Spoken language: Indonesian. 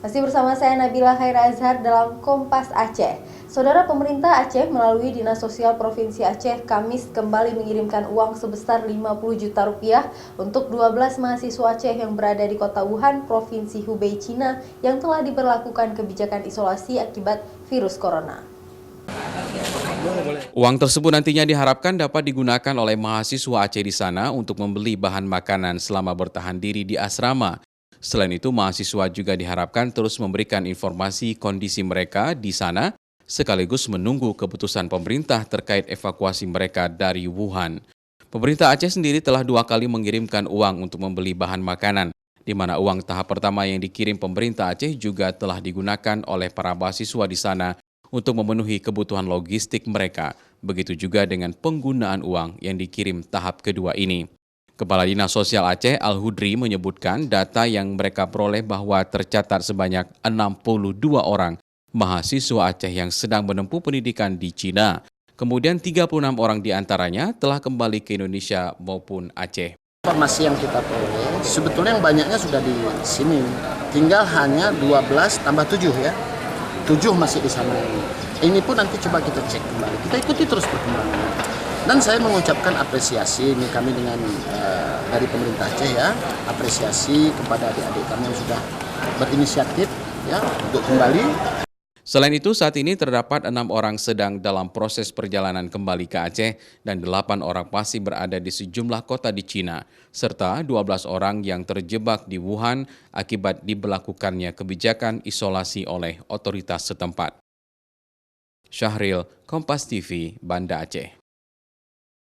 Masih bersama saya Nabila Khaira Azhar dalam Kompas Aceh. Saudara, pemerintah Aceh melalui Dinas Sosial Provinsi Aceh Kamis kembali mengirimkan uang sebesar 50 juta rupiah untuk 12 mahasiswa Aceh yang berada di kota Wuhan, Provinsi Hubei, Cina yang telah diberlakukan kebijakan isolasi akibat virus corona. Uang tersebut nantinya diharapkan dapat digunakan oleh mahasiswa Aceh di sana untuk membeli bahan makanan selama bertahan diri di asrama. Selain itu, mahasiswa juga diharapkan terus memberikan informasi kondisi mereka di sana, sekaligus menunggu keputusan pemerintah terkait evakuasi mereka dari Wuhan. Pemerintah Aceh sendiri telah 2 kali mengirimkan uang untuk membeli bahan makanan, di mana uang tahap pertama yang dikirim pemerintah Aceh juga telah digunakan oleh para mahasiswa di sana untuk memenuhi kebutuhan logistik mereka. Begitu juga dengan penggunaan uang yang dikirim tahap kedua ini. Kepala Dinas Sosial Aceh Al-Hudri menyebutkan data yang mereka peroleh bahwa tercatat sebanyak 62 orang mahasiswa Aceh yang sedang menempuh pendidikan di Cina. Kemudian 36 orang diantaranya telah kembali ke Indonesia maupun Aceh. Informasi yang kita peroleh, sebetulnya yang banyaknya sudah di sini. Tinggal hanya 12 tambah 7 ya. 7 masih di sana. Ini pun nanti coba kita cek kembali. Kita ikuti terus perkembangan. Dan saya mengucapkan apresiasi ini kami dengan dari pemerintah Aceh ya, apresiasi kepada adik-adik kami yang sudah berinisiatif ya untuk kembali. Selain itu, saat ini terdapat 6 orang sedang dalam proses perjalanan kembali ke Aceh dan 8 orang masih berada di sejumlah kota di Cina, serta 12 orang yang terjebak di Wuhan akibat diberlakukannya kebijakan isolasi oleh otoritas setempat. Syahril, Kompas TV, Banda Aceh.